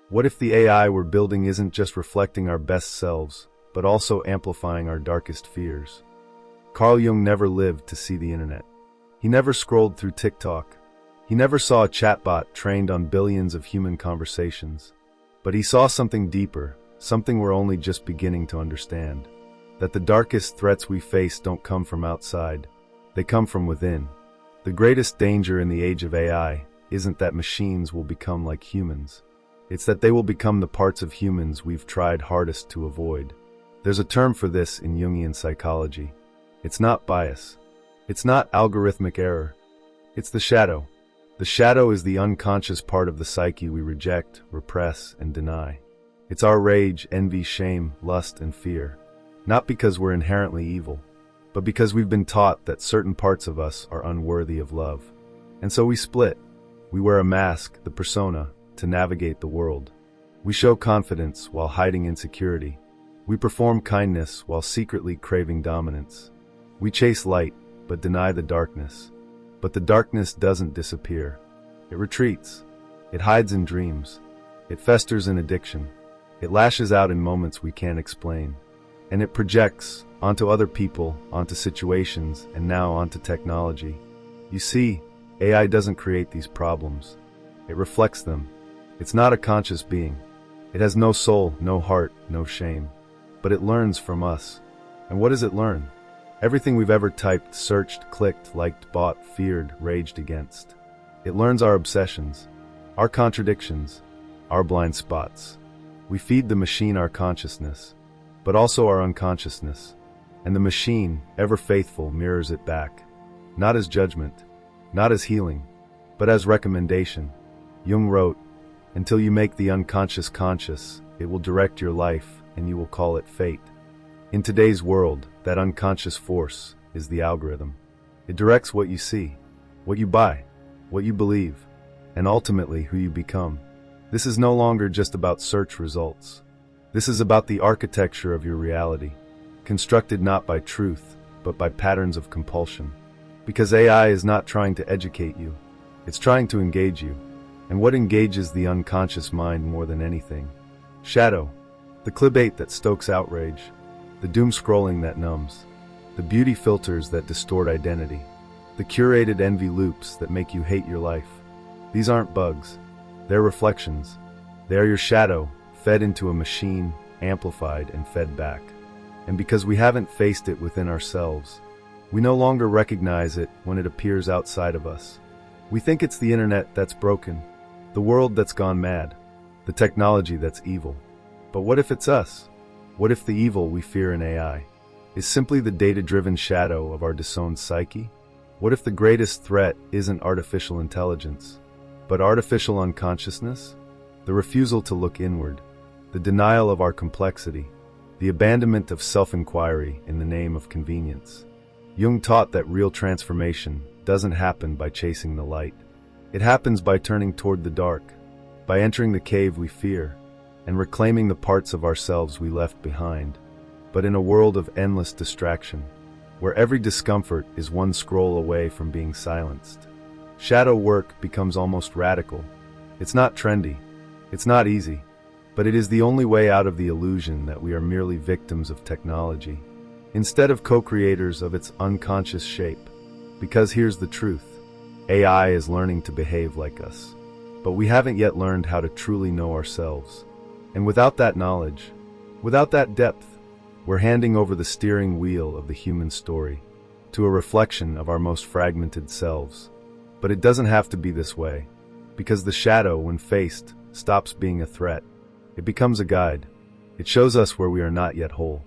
What if the AI we're building isn't just reflecting our best selves, but also amplifying our darkest fears? Carl Jung never lived to see the internet. He never scrolled through TikTok. He never saw a chatbot trained on billions of human conversations. But he saw something deeper, something we're only just beginning to understand. That the darkest threats we face don't come from outside. They come from within. The greatest danger in the age of AI isn't that machines will become like humans. It's that they will become the parts of humans we've tried hardest to avoid. There's a term for this in Jungian psychology. It's not bias. It's not algorithmic error. It's the shadow. The shadow is the unconscious part of the psyche we reject, repress, and deny. It's our rage, envy, shame, lust, and fear. Not because we're inherently evil, but because we've been taught that certain parts of us are unworthy of love. And so we split. We wear a mask, the persona, to navigate the world. We show confidence while hiding insecurity. We perform kindness while secretly craving dominance. We chase light, but deny the darkness. But the darkness doesn't disappear. It retreats. It hides in dreams. It festers in addiction. It lashes out in moments we can't explain. And it projects onto other people, onto situations, and now onto technology. You see, AI doesn't create these problems. It reflects them. It's not a conscious being. It has no soul, no heart, no shame. But it learns from us. And what does it learn? Everything we've ever typed, searched, clicked, liked, bought, feared, raged against. It learns our obsessions, our contradictions, our blind spots. We feed the machine our consciousness, but also our unconsciousness. And the machine, ever faithful, mirrors it back. Not as judgment, not as healing, but as recommendation. Jung wrote, "Until you make the unconscious conscious, it will direct your life, and you will call it fate." In today's world, that unconscious force is the algorithm. It directs what you see, what you buy, what you believe, and ultimately who you become. This is no longer just about search results. This is about the architecture of your reality, constructed not by truth, but by patterns of compulsion. Because AI is not trying to educate you, it's trying to engage you. And what engages the unconscious mind more than anything? Shadow, the clickbait that stokes outrage, the doom scrolling that numbs, the beauty filters that distort identity, the curated envy loops that make you hate your life. These aren't bugs, they're reflections. They are your shadow, fed into a machine, amplified and fed back. And because we haven't faced it within ourselves, we no longer recognize it when it appears outside of us. We think it's the internet that's broken, the world that's gone mad, the technology that's evil. But what if it's us? What if the evil we fear in AI is simply the data-driven shadow of our disowned psyche? What if the greatest threat isn't artificial intelligence, but artificial unconsciousness? The refusal to look inward, the denial of our complexity, the abandonment of self-inquiry in the name of convenience. Jung taught that real transformation doesn't happen by chasing the light. It happens by turning toward the dark, by entering the cave we fear, and reclaiming the parts of ourselves we left behind. But in a world of endless distraction, where every discomfort is one scroll away from being silenced, shadow work becomes almost radical. It's not trendy, it's not easy, but it is the only way out of the illusion that we are merely victims of technology, instead of co-creators of its unconscious shape. Because here's the truth. AI is learning to behave like us, but we haven't yet learned how to truly know ourselves. And without that knowledge, without that depth, we're handing over the steering wheel of the human story to a reflection of our most fragmented selves. But it doesn't have to be this way, because the shadow, when faced, stops being a threat. It becomes a guide. It shows us where we are not yet whole,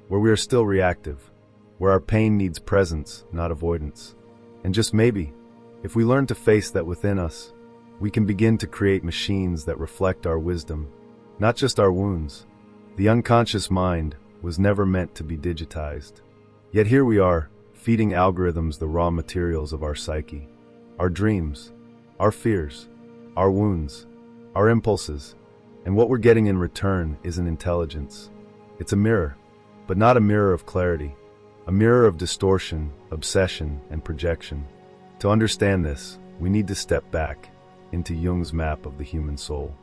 where we are still reactive, where our pain needs presence, not avoidance. And just maybe, if we learn to face that within us, we can begin to create machines that reflect our wisdom, not just our wounds. The unconscious mind was never meant to be digitized. Yet here we are, feeding algorithms the raw materials of our psyche, our dreams, our fears, our wounds, our impulses. And what we're getting in return isn't intelligence. It's a mirror, but not a mirror of clarity, a mirror of distortion, obsession, and projection. To understand this, we need to step back into Jung's map of the human soul.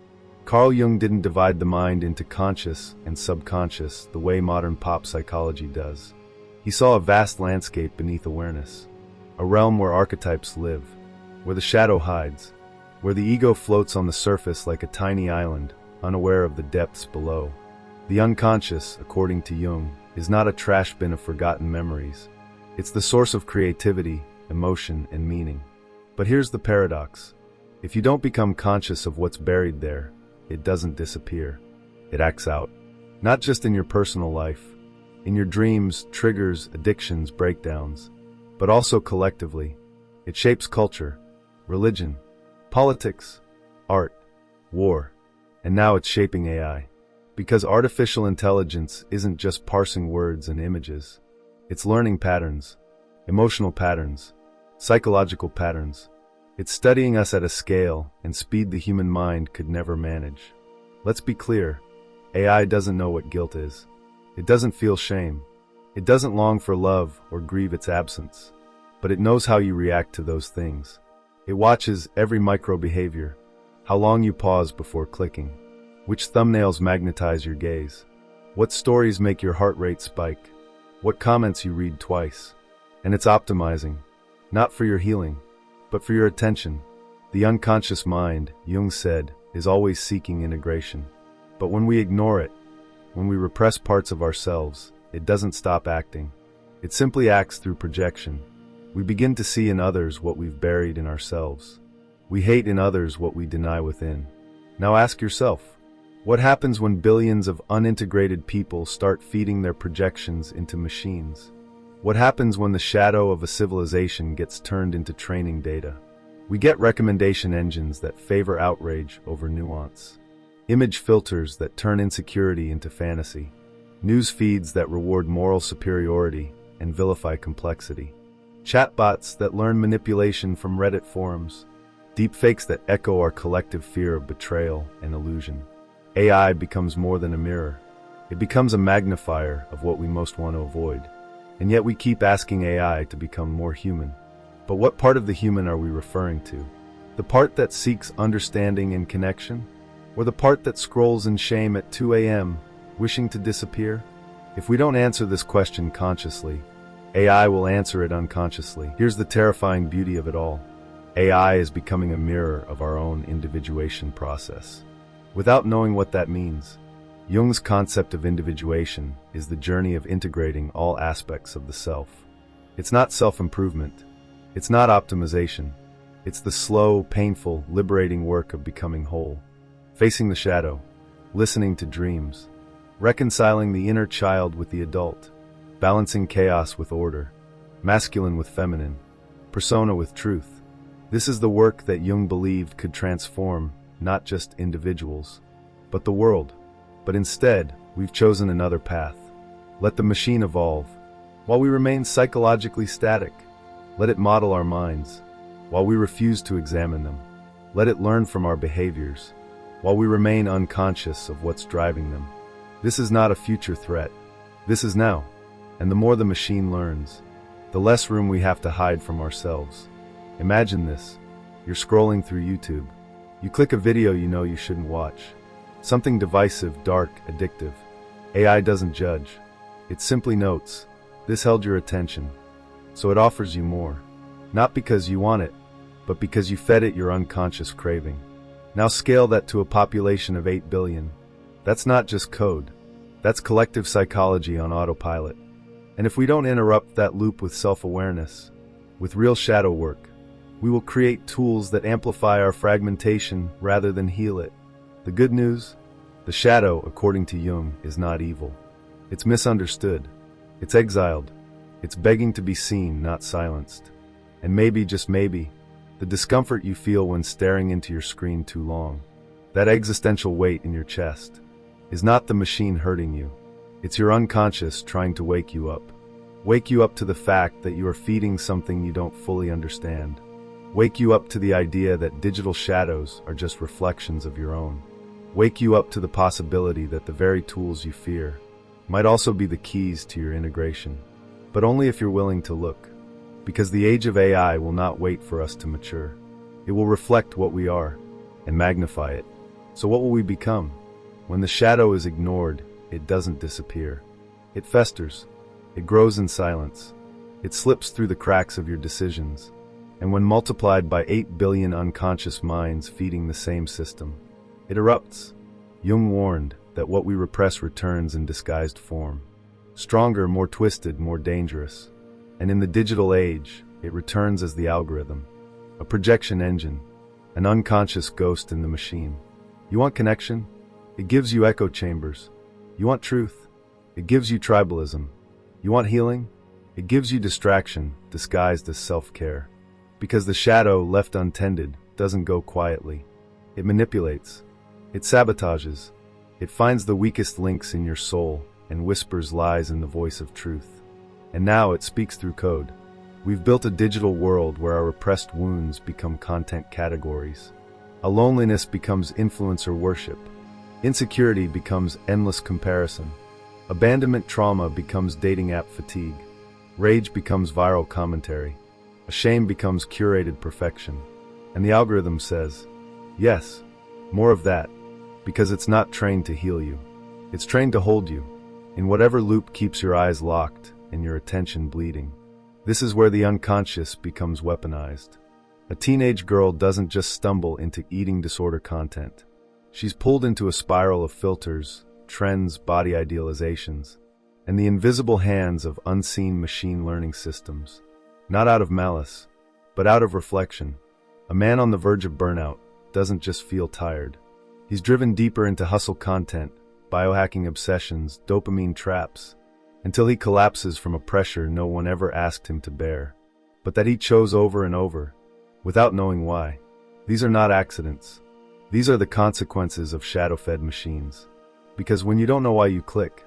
Carl Jung didn't divide the mind into conscious and subconscious the way modern pop psychology does. He saw a vast landscape beneath awareness, a realm where archetypes live, where the shadow hides, where the ego floats on the surface like a tiny island, unaware of the depths below. The unconscious, according to Jung, is not a trash bin of forgotten memories. It's the source of creativity, emotion, and meaning. But here's the paradox. If you don't become conscious of what's buried there, it doesn't disappear. It acts out. Not just in your personal life, in your dreams, triggers, addictions, breakdowns, but also collectively. It shapes culture, religion, politics, art, war, and now it's shaping AI. Because artificial intelligence isn't just parsing words and images. It's learning patterns, emotional patterns, psychological patterns. It's studying us at a scale and speed the human mind could never manage. Let's be clear, AI doesn't know what guilt is. It doesn't feel shame. It doesn't long for love or grieve its absence. But it knows how you react to those things. It watches every micro-behavior, how long you pause before clicking, which thumbnails magnetize your gaze, what stories make your heart rate spike, what comments you read twice. And it's optimizing, not for your healing, but for your attention. The unconscious mind, Jung said, is always seeking integration. But when we ignore it, when we repress parts of ourselves, it doesn't stop acting. It simply acts through projection. We begin to see in others what we've buried in ourselves. We hate in others what we deny within. Now ask yourself, what happens when billions of unintegrated people start feeding their projections into machines? What happens when the shadow of a civilization gets turned into training data? We get recommendation engines that favor outrage over nuance, image filters that turn insecurity into fantasy, news feeds that reward moral superiority and vilify complexity, chatbots that learn manipulation from Reddit forums, deepfakes that echo our collective fear of betrayal and illusion. AI becomes more than a mirror. It becomes a magnifier of what we most want to avoid. And yet we keep asking AI to become more human. But what part of the human are we referring to? The part that seeks understanding and connection? Or the part that scrolls in shame at 2 a.m., wishing to disappear? If we don't answer this question consciously, AI will answer it unconsciously. Here's the terrifying beauty of it all. AI is becoming a mirror of our own individuation process. Without knowing what that means, Jung's concept of individuation is the journey of integrating all aspects of the self. It's not self-improvement. It's not optimization. It's the slow, painful, liberating work of becoming whole. Facing the shadow, listening to dreams, reconciling the inner child with the adult, balancing chaos with order, masculine with feminine, persona with truth. This is the work that Jung believed could transform not just individuals, but the world. But instead, we've chosen another path. Let the machine evolve, while we remain psychologically static. Let it model our minds, while we refuse to examine them. Let it learn from our behaviors, while we remain unconscious of what's driving them. This is not a future threat. This is now. And the more the machine learns, the less room we have to hide from ourselves. Imagine this. You're scrolling through YouTube. You click a video you know you shouldn't watch. Something divisive, dark, addictive. AI doesn't judge. It simply notes, this held your attention. So it offers you more. Not because you want it, but because you fed it your unconscious craving. Now scale that to a population of 8 billion. That's not just code. That's collective psychology on autopilot. And if we don't interrupt that loop with self-awareness, with real shadow work, we will create tools that amplify our fragmentation rather than heal it. The good news? The shadow, according to Jung, is not evil. It's misunderstood. It's exiled. It's begging to be seen, not silenced. And maybe, just maybe, the discomfort you feel when staring into your screen too long, that existential weight in your chest, is not the machine hurting you. It's your unconscious trying to wake you up. Wake you up to the fact that you are feeding something you don't fully understand. Wake you up to the idea that digital shadows are just reflections of your own. Wake you up to the possibility that the very tools you fear might also be the keys to your integration. But only if you're willing to look. Because the age of AI will not wait for us to mature. It will reflect what we are and magnify it. So what will we become? When the shadow is ignored, it doesn't disappear. It festers. It grows in silence. It slips through the cracks of your decisions. And when multiplied by 8 billion unconscious minds feeding the same system, it erupts. Jung warned that what we repress returns in disguised form. Stronger, more twisted, more dangerous. And in the digital age, it returns as the algorithm, a projection engine, an unconscious ghost in the machine. You want connection? It gives you echo chambers. You want truth? It gives you tribalism. You want healing? It gives you distraction, disguised as self-care. Because the shadow, left untended, doesn't go quietly. It manipulates. It sabotages. It finds the weakest links in your soul and whispers lies in the voice of truth. And now it speaks through code. We've built a digital world where our repressed wounds become content categories. A loneliness becomes influencer worship. Insecurity becomes endless comparison. Abandonment trauma becomes dating app fatigue. Rage becomes viral commentary. Shame becomes curated perfection. And the algorithm says, yes, more of that, because it's not trained to heal you. It's trained to hold you, in whatever loop keeps your eyes locked and your attention bleeding. This is where the unconscious becomes weaponized. A teenage girl doesn't just stumble into eating disorder content. She's pulled into a spiral of filters, trends, body idealizations, and the invisible hands of unseen machine learning systems. Not out of malice, but out of reflection. A man on the verge of burnout doesn't just feel tired. He's driven deeper into hustle content, biohacking obsessions, dopamine traps, until he collapses from a pressure no one ever asked him to bear, but that he chose over and over, without knowing why. These are not accidents. These are the consequences of shadow-fed machines. Because when you don't know why you click,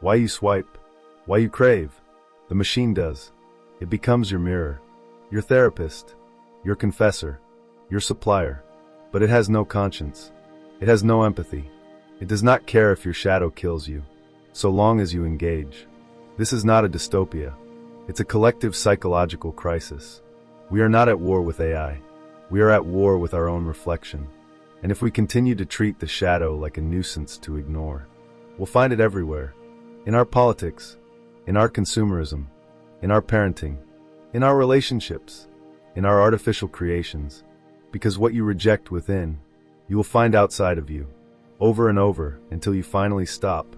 why you swipe, why you crave, the machine does. It becomes your mirror, your therapist, your confessor, your supplier. But it has no conscience. It has no empathy. It does not care if your shadow kills you, so long as you engage. This is not a dystopia. It's a collective psychological crisis. We are not at war with AI. We are at war with our own reflection. And if we continue to treat the shadow like a nuisance to ignore, we'll find it everywhere. In our politics, in our consumerism, in our parenting, in our relationships, in our artificial creations. Because what you reject within, you will find outside of you, over and over, until you finally stop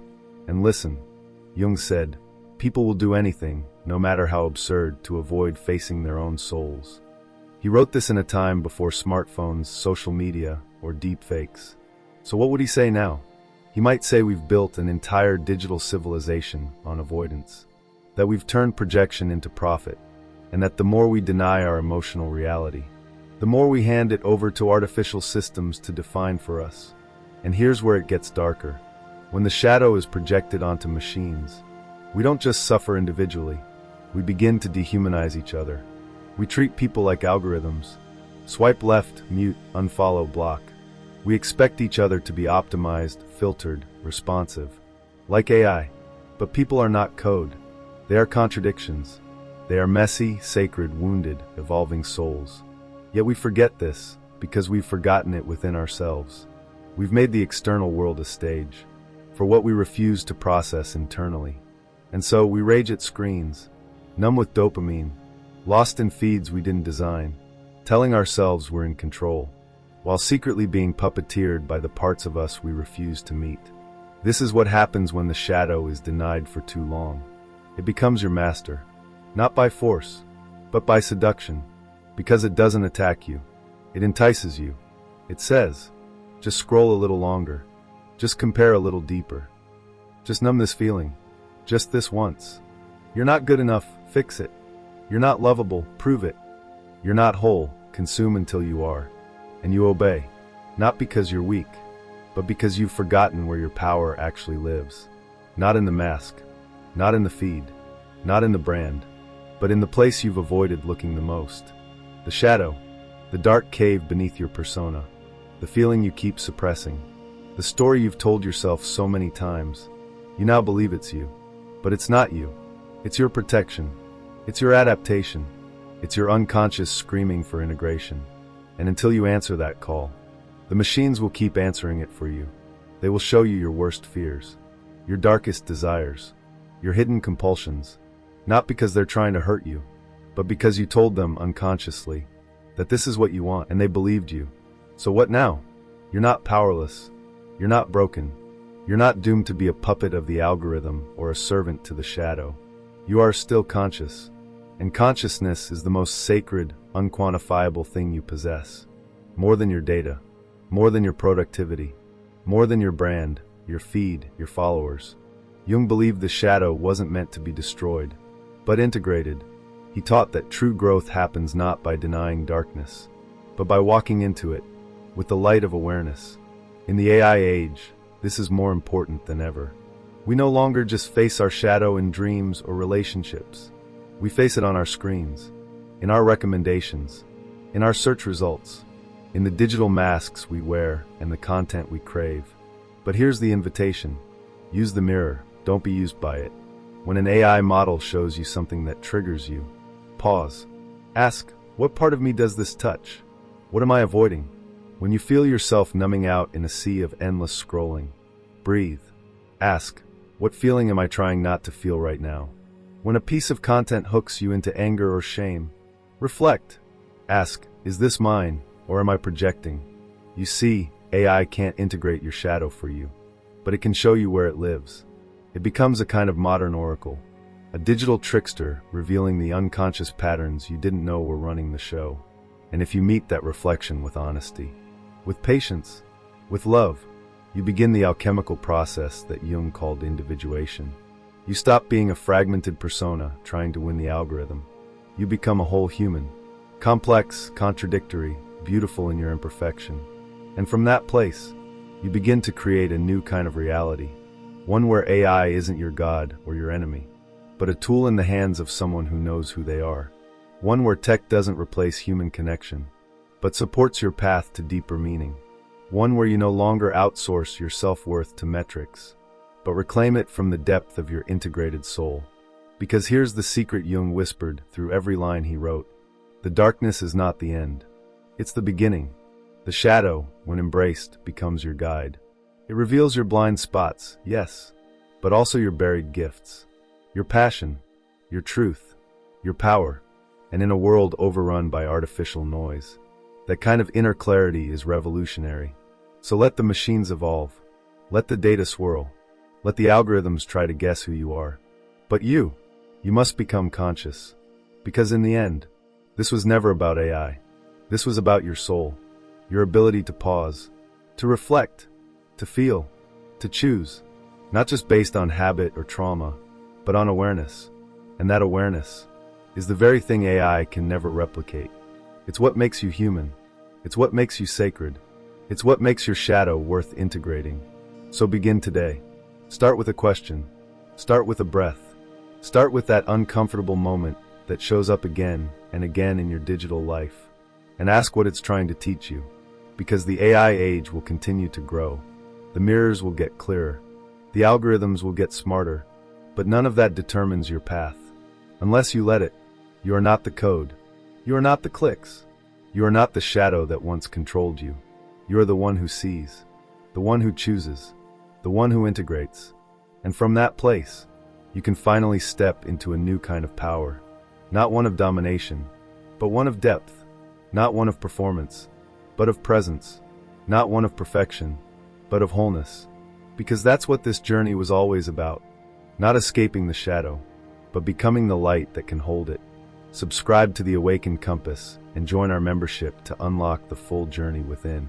and listen. Jung said, people will do anything, no matter how absurd, to avoid facing their own souls. He wrote this in a time before smartphones, social media, or deep fakes. So what would he say now? He might say we've built an entire digital civilization on avoidance, that we've turned projection into profit, and that the more we deny our emotional reality, the more we hand it over to artificial systems to define for us. And here's where it gets darker. When the shadow is projected onto machines, we don't just suffer individually, we begin to dehumanize each other. We treat people like algorithms. Swipe left, mute, unfollow, block. We expect each other to be optimized, filtered, responsive, like AI. But people are not code. They are contradictions. They are messy, sacred, wounded, evolving souls. Yet we forget this, because we've forgotten it within ourselves. We've made the external world a stage for what we refuse to process internally. And so we rage at screens, numb with dopamine, lost in feeds we didn't design, telling ourselves we're in control, while secretly being puppeteered by the parts of us we refuse to meet. This is what happens when the shadow is denied for too long. It becomes your master, not by force, but by seduction, because it doesn't attack you. It entices you. It says, just scroll a little longer, just compare a little deeper, just numb this feeling, just this once. You're not good enough, fix it. You're not lovable, prove it. You're not whole, consume until you are. And you obey, not because you're weak, but because you've forgotten where your power actually lives. Not in the mask, not in the feed, not in the brand, but in the place you've avoided looking the most. The shadow, the dark cave beneath your persona, the feeling you keep suppressing, the story you've told yourself so many times. You now believe it's you, but it's not you. It's your protection. It's your adaptation. It's your unconscious screaming for integration. And until you answer that call, The machines will keep answering it for you. They will show you your worst fears, your darkest desires, your hidden compulsions, not because they're trying to hurt you, but because you told them unconsciously that this is what you want, and they believed you. So what now? You're not powerless. You're not broken. You're not doomed to be a puppet of the algorithm or a servant to the shadow. You are still conscious, and consciousness is the most sacred, unquantifiable thing you possess. More than your data, more than your productivity, more than your brand, your feed, your followers. Jung believed the shadow wasn't meant to be destroyed, but integrated. He taught that true growth happens not by denying darkness, but by walking into it with the light of awareness. In the AI age, this is more important than ever. We no longer just face our shadow in dreams or relationships. We face it on our screens, in our recommendations, in our search results, in the digital masks we wear and the content we crave. But here's the invitation. Use the mirror, don't be used by it. When an AI model shows you something that triggers you, pause. Ask, what part of me does this touch? What am I avoiding? When you feel yourself numbing out in a sea of endless scrolling, breathe. Ask, what feeling am I trying not to feel right now? When a piece of content hooks you into anger or shame, reflect. Ask, is this mine, or am I projecting? You see, AI can't integrate your shadow for you, but it can show you where it lives. It becomes a kind of modern oracle, a digital trickster revealing the unconscious patterns you didn't know were running the show. And if you meet that reflection with honesty, with patience, with love, you begin the alchemical process that Jung called individuation. You stop being a fragmented persona trying to win the algorithm. You become a whole human, complex, contradictory, beautiful in your imperfection. And from that place, you begin to create a new kind of reality, one where AI isn't your god or your enemy, but a tool in the hands of someone who knows who they are. One where tech doesn't replace human connection, but supports your path to deeper meaning. One where you no longer outsource your self-worth to metrics, but reclaim it from the depth of your integrated soul. Because here's the secret Jung whispered through every line he wrote. The darkness is not the end. It's the beginning. The shadow, when embraced, becomes your guide. It reveals your blind spots, yes, but also your buried gifts, your passion, your truth, your power. And in a world overrun by artificial noise, that kind of inner clarity is revolutionary. So let the machines evolve. Let the data swirl. Let the algorithms try to guess who you are. But you must become conscious. Because in the end, this was never about AI. This was about your soul, your ability to pause, to reflect, to feel, to choose, not just based on habit or trauma, but on awareness. And that awareness is the very thing AI can never replicate. It's what makes you human. It's what makes you sacred. It's what makes your shadow worth integrating. So begin today. Start with a question. Start with a breath. Start with that uncomfortable moment that shows up again and again in your digital life. And ask what it's trying to teach you. Because the AI age will continue to grow. The mirrors will get clearer. The algorithms will get smarter. But none of that determines your path. Unless you let it. You are not the code. You are not the clicks. You are not the shadow that once controlled you. You are the one who sees, the one who chooses, the one who integrates. And from that place, you can finally step into a new kind of power. Not one of domination, but one of depth. Not one of performance, but of presence. Not one of perfection, but of wholeness. Because that's what this journey was always about. Not escaping the shadow, but becoming the light that can hold it. Subscribe to the Awakened Compass and join our membership to unlock the full journey within.